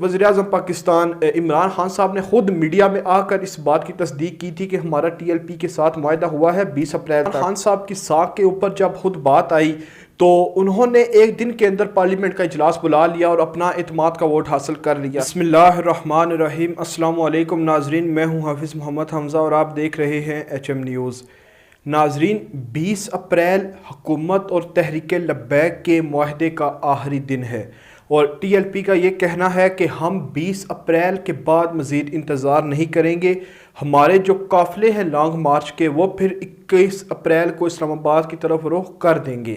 وزیراعظم پاکستان عمران خان صاحب نے خود میڈیا میں آ کر اس بات کی تصدیق کی تھی کہ ہمارا ٹی ایل پی کے ساتھ معاہدہ ہوا ہے 20 اپریل تک۔ خان صاحب کی ساکھ کے اوپر جب خود بات آئی تو انہوں نے ایک دن کے اندر پارلیمنٹ کا اجلاس بلا لیا اور اپنا اعتماد کا ووٹ حاصل کر لیا۔ بسم اللہ الرحمن الرحیم۔ السلام علیکم ناظرین، میں ہوں حافظ محمد حمزہ اور آپ دیکھ رہے ہیں ایچ ایم نیوز۔ ناظرین، 20 اپریل حکومت اور تحریک لبیک کے معاہدے کا آخری دن ہے اور ٹی ایل پی کا یہ کہنا ہے کہ ہم 20 اپریل کے بعد مزید انتظار نہیں کریں گے۔ ہمارے جو قافلے ہیں لانگ مارچ کے وہ پھر 21 اپریل کو اسلام آباد کی طرف رخ کر دیں گے۔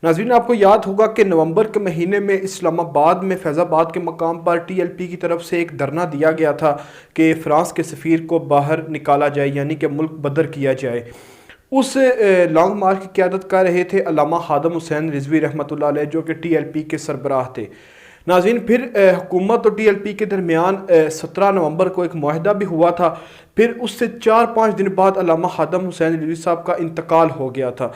ناظرین، آپ کو یاد ہوگا کہ نومبر کے مہینے میں اسلام آباد میں فیض آباد کے مقام پر ٹی ایل پی کی طرف سے ایک دھرنا دیا گیا تھا کہ فرانس کے سفیر کو باہر نکالا جائے، یعنی کہ ملک بدر کیا جائے۔ اس لانگ مارچ کی قیادت کر رہے تھے علامہ خادم حسین رضوی رحمۃ اللہ علیہ، جو کہ ٹی ایل پی کے سربراہ تھے۔ ناظرین، پھر حکومت اور ٹی ایل پی کے درمیان 17 نومبر کو ایک معاہدہ بھی ہوا تھا۔ پھر اس سے 4-5 دن بعد علامہ خادم حسین رضوی صاحب کا انتقال ہو گیا تھا۔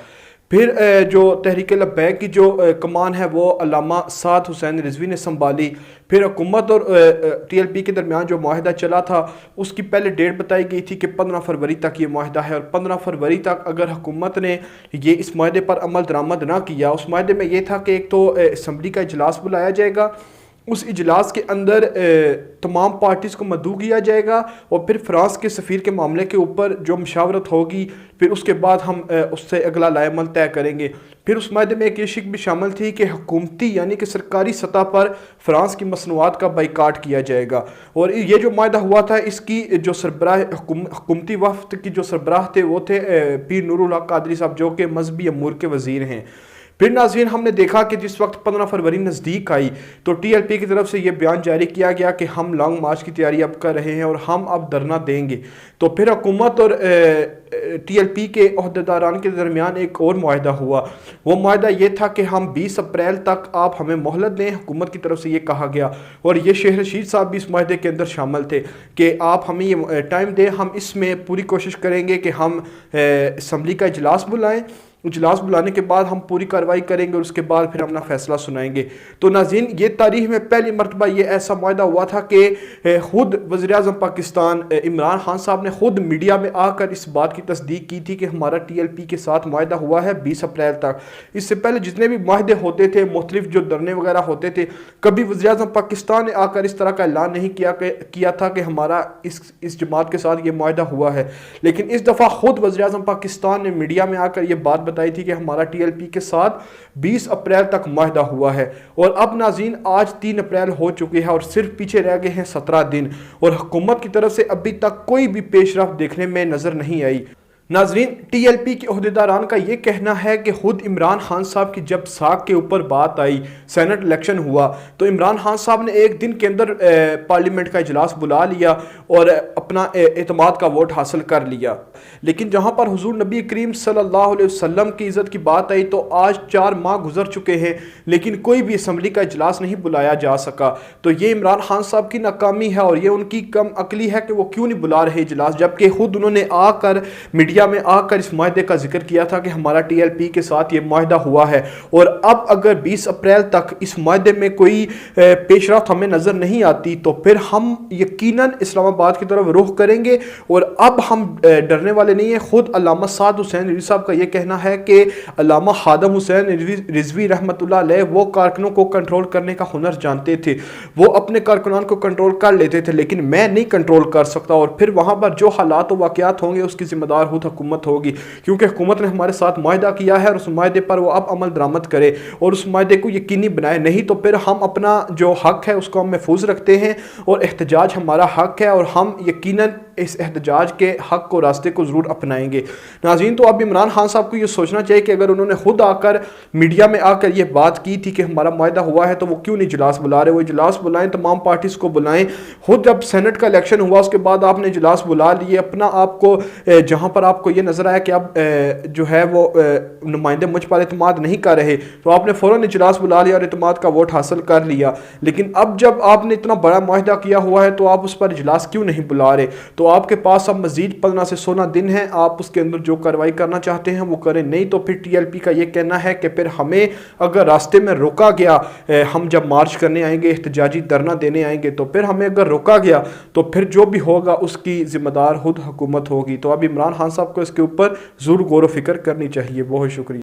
پھر جو تحریک لبیک کی جو کمان ہے وہ علامہ سعد حسین رضوی نے سنبھالی۔ پھر حکومت اور ٹی ایل پی کے درمیان جو معاہدہ چلا تھا اس کی پہلے ڈیٹ بتائی گئی تھی کہ 15 فروری تک یہ معاہدہ ہے، اور 15 فروری تک اگر حکومت نے یہ اس معاہدے پر عمل درآمد نہ کیا، اس معاہدے میں یہ تھا کہ ایک تو اسمبلی کا اجلاس بلایا جائے گا، اس اجلاس کے اندر تمام پارٹیز کو مدعو کیا جائے گا، اور پھر فرانس کے سفیر کے معاملے کے اوپر جو مشاورت ہوگی پھر اس کے بعد ہم اس سے اگلا لائحہ عمل طے کریں گے۔ پھر اس معاہدے میں ایک یہ شق بھی شامل تھی کہ حکومتی یعنی کہ سرکاری سطح پر فرانس کی مصنوعات کا بائیکاٹ کیا جائے گا۔ اور یہ جو معاہدہ ہوا تھا اس کی جو سربراہ حکومتی وفد کی جو سربراہ تھے وہ تھے پیر نور الحق قادری صاحب، جو کہ مذہبی امور کے وزیر ہیں۔ پھر ناظرین، ہم نے دیکھا کہ جس وقت 15 فروری نزدیک آئی تو ٹی ایل پی کی طرف سے یہ بیان جاری کیا گیا کہ ہم لانگ مارچ کی تیاری اب کر رہے ہیں اور ہم اب دھرنا دیں گے۔ تو پھر حکومت اور ٹی ایل پی کے عہدیداران کے درمیان ایک اور معاہدہ ہوا۔ وہ معاہدہ یہ تھا کہ ہم 20 اپریل تک آپ ہمیں مہلت دیں، حکومت کی طرف سے یہ کہا گیا، اور یہ شیخ رشید صاحب بھی اس معاہدے کے اندر شامل تھے کہ آپ ہمیں یہ ٹائم دیں، ہم اس میں پوری کوشش کریں گے کہ ہم اسمبلی کا اجلاس بلائیں، اجلاس بلانے کے بعد ہم پوری کارروائی کریں گے اور اس کے بعد پھر اپنا فیصلہ سنائیں گے۔ تو ناظرین، یہ تاریخ میں پہلی مرتبہ یہ ایسا معاہدہ ہوا تھا کہ خود وزیراعظم پاکستان عمران خان صاحب نے خود میڈیا میں آ کر اس بات کی تصدیق کی تھی کہ ہمارا ٹی ایل پی کے ساتھ معاہدہ ہوا ہے 20 اپریل تک۔ اس سے پہلے جتنے بھی معاہدے ہوتے تھے، مختلف جو دھرنے وغیرہ ہوتے تھے، کبھی وزیراعظم پاکستان نے آ کر اس طرح کا اعلان نہیں کیا تھا کہ ہمارا اس جماعت کے ساتھ یہ معاہدہ ہوا ہے۔ لیکن اس دفعہ خود وزیراعظم پاکستان نے میڈیا میں آ کر یہ بات بتائی تھی کہ ہمارا ٹی ایل پی کے ساتھ 20 اپریل تک معاہدہ ہوا ہے۔ اور اب ناظرین، آج 3 اپریل ہو چکی ہے اور صرف پیچھے رہ گئے ہیں 17 دن، اور حکومت کی طرف سے ابھی تک کوئی بھی پیش رفت دیکھنے میں نظر نہیں آئی۔ ناظرین، ٹی ایل پی کے عہدیداران کا یہ کہنا ہے کہ خود عمران خان صاحب کی جب ساکھ کے اوپر بات آئی، سینٹ الیکشن ہوا، تو عمران خان صاحب نے ایک دن کے اندر پارلیمنٹ کا اجلاس بلا لیا اور اپنا اعتماد کا ووٹ حاصل کر لیا۔ لیکن جہاں پر حضور نبی کریم صلی اللہ علیہ وسلم کی عزت کی بات آئی تو آج 4 ماہ گزر چکے ہیں لیکن کوئی بھی اسمبلی کا اجلاس نہیں بلایا جا سکا۔ تو یہ عمران خان صاحب کی ناکامی ہے اور یہ ان کی کم عقلی ہے کہ وہ کیوں نہیں بلا رہے اجلاس، جبکہ خود انہوں نے آ کر میڈیا میں آ کر اس معاہدے کا ذکر کیا تھا کہ ہمارا ٹی ایل پی کے ساتھ یہ معاہدہ ہوا ہے۔ اور اب اگر 20 اپریل تک اس معاہدے میں کوئی پیش رفت ہمیں نظر نہیں آتی تو پھر ہم یقیناً اسلام آباد کی طرف رخ کریں گے، اور اب ہم ڈرنے والے نہیں ہیں۔ خود علامہ سعد حسین رضوی صاحب کا یہ کہنا ہے کہ علامہ خادم حسین رضوی رحمۃ اللہ علیہ وہ کارکنوں کو کنٹرول کرنے کا ہنر جانتے تھے، وہ اپنے کارکنان کو کنٹرول کر لیتے تھے، لیکن میں نہیں کنٹرول کر سکتا، اور پھر وہاں پر جو حالات و واقعات ہوں گے اس کی ذمہ دار خود حکومت ہوگی، کیونکہ حکومت نے ہمارے ساتھ معاہدہ کیا ہے اور اس معاہدے پر وہ اب عمل درآمد کرے اور اس معاہدے کو یقینی بنائے، نہیں تو پھر ہم اپنا جو حق ہے اس کو ہم محفوظ رکھتے ہیں اور احتجاج ہمارا حق ہے، اور ہم یقیناً اس احتجاج کے حق کو راستے کو ضرور اپنائیں گے۔ ناظرین، تو اب عمران خان صاحب کو یہ سوچنا چاہیے کہ اگر انہوں نے خود آ کر میڈیا میں آ کر یہ بات کی تھی کہ ہمارا معاہدہ ہوا ہے تو وہ کیوں نہیں اجلاس بلا رہے؟ وہ اجلاس بلائیں، تمام پارٹیز کو بلائیں۔ خود جب سینٹ کا الیکشن ہوا اس کے بعد آپ نے اجلاس بلا لیے، اپنا آپ کو جہاں پر آپ کو یہ نظر آیا کہ اب جو ہے وہ نمائندے مجھ پر اعتماد نہیں کر رہے تو آپ نے فوراً اجلاس بلا لیا اور اعتماد کا ووٹ حاصل کر لیا۔ لیکن اب جب آپ نے اتنا بڑا معاہدہ کیا ہوا ہے تو آپ اس پر اجلاس کیوں نہیں بلا رہے؟ تو تو آپ کے پاس اب مزید 15 سے 16 دن ہیں، آپ اس کے اندر جو کارروائی کرنا چاہتے ہیں وہ کریں، نہیں تو پھر ٹی ایل پی کا یہ کہنا ہے کہ پھر ہمیں اگر راستے میں روکا گیا، ہم جب مارچ کرنے آئیں گے، احتجاجی دھرنا دینے آئیں گے، تو پھر ہمیں اگر روکا گیا تو پھر جو بھی ہوگا اس کی ذمہ دار خود حکومت ہوگی۔ تو اب عمران خان صاحب کو اس کے اوپر ضرور غور و فکر کرنی چاہیے۔ بہت شکریہ۔